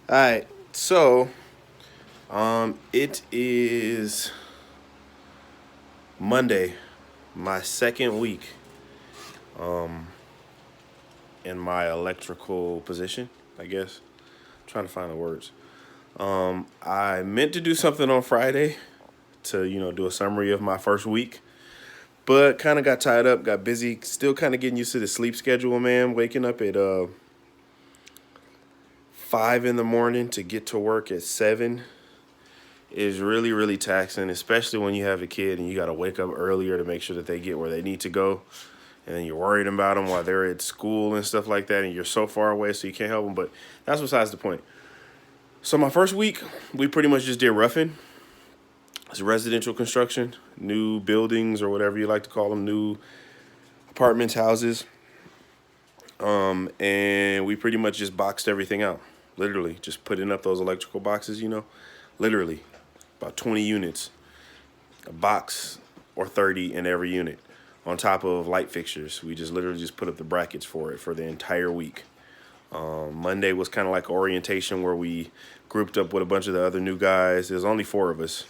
All right. So, it is Monday, my second week in my electrical position, I guess. I'm trying to find the words. I meant to do something on Friday to, do a summary of my first week, but kind of got tied up, got busy, still kind of getting used to the sleep schedule, man. Waking up at 5 in the morning to get to work at 7 is really, really taxing, especially when you have a kid and you got to wake up earlier to make sure that they get where they need to go. And then you're worried about them while they're at school and stuff like that. And you're so far away, so you can't help them. But that's besides the point. So my first week, we pretty much just did roughing. It's residential construction, new buildings or whatever you like to call them, new apartments, houses. And we pretty much just boxed everything out. Literally, just putting up those electrical boxes, literally about 20 units, a box or 30 in every unit on top of light fixtures. We just literally just put up the brackets for it for the entire week. Monday was kind of like orientation where we grouped up with a bunch of the other new guys. There's only four of us.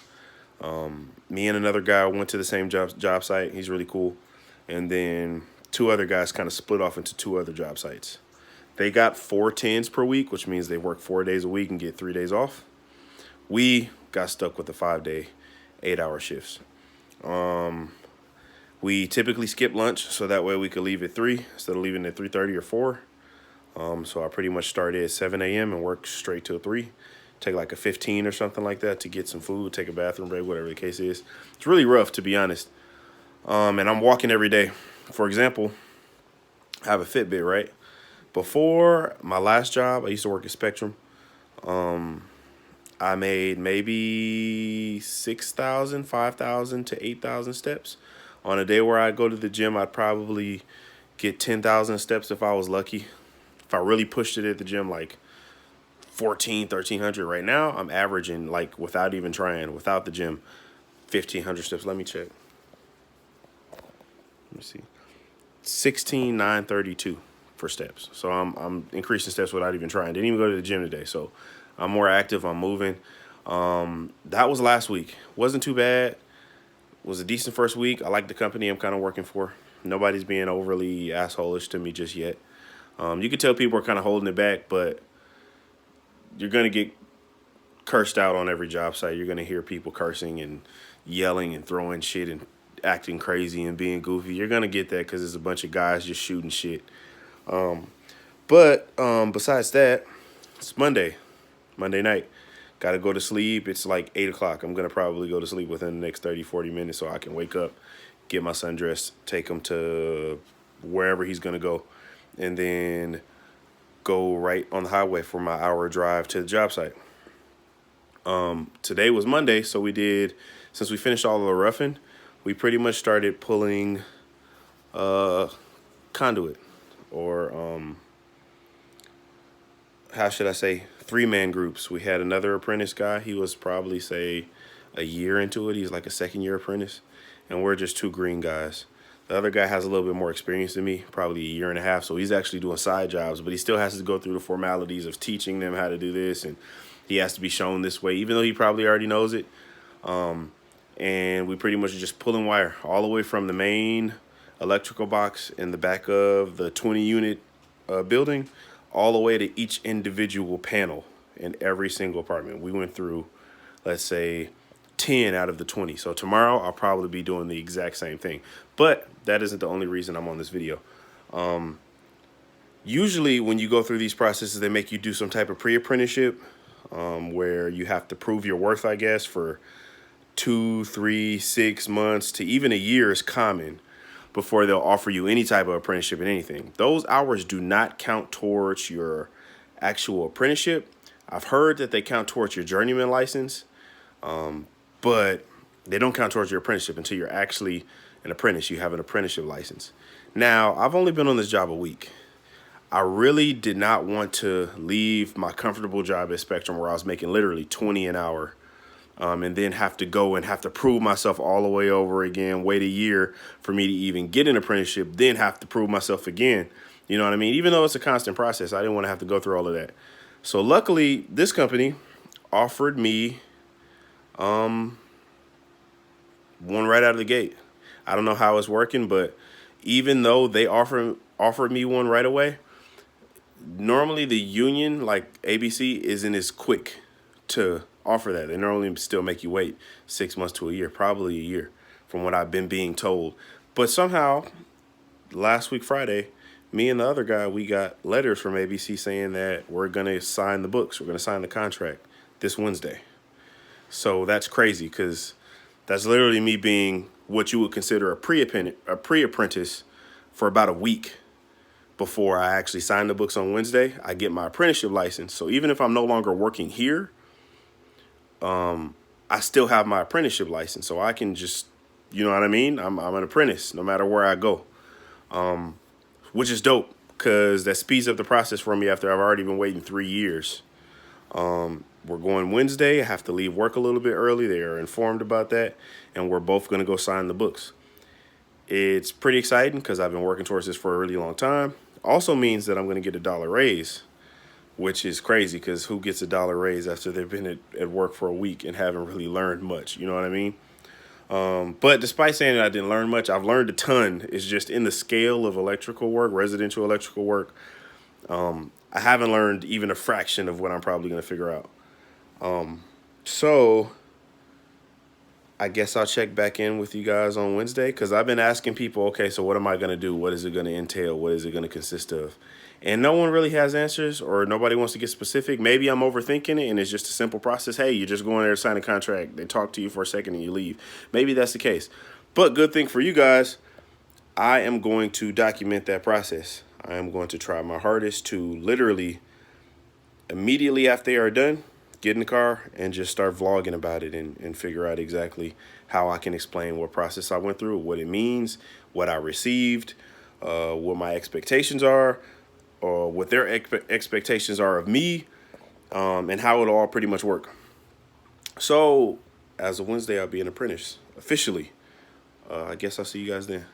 Me and another guy went to the same job site. He's really cool. And then two other guys kind of split off into two other job sites. They got 4 10s per week, which means they work 4 days a week and get 3 days off. We got stuck with the 5 day, 8 hour shifts. We typically skip lunch, so that way we could leave at 3 instead of leaving at 3:30 or 4. So I pretty much started at 7 a.m. and worked straight till 3. Take like a 15 or something like that to get some food, take a bathroom break, whatever the case is. It's really rough, to be honest. And I'm walking every day. For example, I have a Fitbit, right? Before my last job, I used to work at Spectrum. I made maybe 6,000, 5,000 to 8,000 steps. On a day where I go to the gym, I'd probably get 10,000 steps if I was lucky. If I really pushed it at the gym, like 14, 1,300. Right now, I'm averaging, like, without even trying, without the gym, 1,500 steps. Let me check. Let me see. 16,932 for steps. So I'm increasing steps without even trying. Didn't even go to the gym today. So I'm more active. I'm moving. That was last week. Wasn't too bad. Was a decent first week. I like the company I'm kind of working for. Nobody's being overly assholish to me just yet. You can tell people are kind of holding it back, but you're going to get cursed out on every job site. You're going to hear people cursing and yelling and throwing shit and acting crazy and being goofy. You're going to get that because there's a bunch of guys just shooting shit. But besides that, it's Monday night. Got to go to sleep. It's like 8 o'clock. I'm going to probably go to sleep within the next 30, 40 minutes so I can wake up, get my son dressed, take him to wherever he's going to go, and then go right on the highway for my hour drive to the job site. Today was Monday, so since we finished all of the roughing, we pretty much started pulling conduit or how should I say, 3-man groups. We had another apprentice guy. He was probably, say, a year into it. He's like a second-year apprentice. And we're just two green guys. The other guy has a little bit more experience than me, probably a year and a half. So he's actually doing side jobs, but he still has to go through the formalities of teaching them how to do this. And he has to be shown this way, even though he probably already knows it. And we pretty much just pulling wire all the way from the main electrical box in the back of the 20-unit building all the way to each individual panel in every single apartment. We went through, let's say, 10 out of the 20. So tomorrow I'll probably be doing the exact same thing. But that isn't the only reason I'm on this video. Usually when you go through these processes, they make you do some type of pre-apprenticeship where you have to prove your worth, I guess, for 2, 3, 6 months to even a year is common before they'll offer you any type of apprenticeship in anything. Those hours do not count towards your actual apprenticeship. I've heard that they count towards your journeyman license, but they don't count towards your apprenticeship until you're actually an apprentice. You have an apprenticeship license. Now, I've only been on this job a week. I really did not want to leave my comfortable job at Spectrum where I was making literally 20 an hour and then have to go and have to prove myself all the way over again, wait a year for me to even get an apprenticeship, then have to prove myself again. You know what I mean? Even though it's a constant process, I didn't want to have to go through all of that. So luckily, this company offered me one right out of the gate. I don't know how it's working, but even though they offered me one right away, normally the union like ABC isn't as quick to offer that. They normally still make you wait 6 months to a year, probably a year, from what I've been being told. But somehow, last week Friday, me and the other guy, we got letters from ABC saying that we're gonna sign the books, we're gonna sign the contract this Wednesday. So that's crazy because that's literally me being what you would consider a pre-apprentice for about a week before I actually sign the books on Wednesday. I get my apprenticeship license. So even if I'm no longer working here, I still have my apprenticeship license. So I can just, you know what I mean? I'm an apprentice no matter where I go, which is dope because that speeds up the process for me after I've already been waiting 3 years. We're going Wednesday. I have to leave work a little bit early. They are informed about that. And we're both going to go sign the books. It's pretty exciting because I've been working towards this for a really long time. Also means that I'm going to get a dollar raise, which is crazy because who gets a dollar raise after they've been at work for a week and haven't really learned much? You know what I mean? But despite saying that I didn't learn much, I've learned a ton. It's just in the scale of electrical work, residential electrical work. I haven't learned even a fraction of what I'm probably going to figure out. So I guess I'll check back in with you guys on Wednesday because I've been asking people, okay, so what am I going to do? What is it going to entail? What is it going to consist of? And no one really has answers or nobody wants to get specific. Maybe I'm overthinking it and it's just a simple process. Hey, you're just going there to sign a contract. They talk to you for a second and you leave. Maybe that's the case. But good thing for you guys, I am going to document that process. I am going to try my hardest to literally immediately after they are done, get in the car and just start vlogging about it and figure out exactly how I can explain what process I went through, what it means, what I received, what my expectations are, or what their expectations are of me, and how it'll all pretty much work. So as of Wednesday, I'll be an apprentice officially. I guess I'll see you guys then.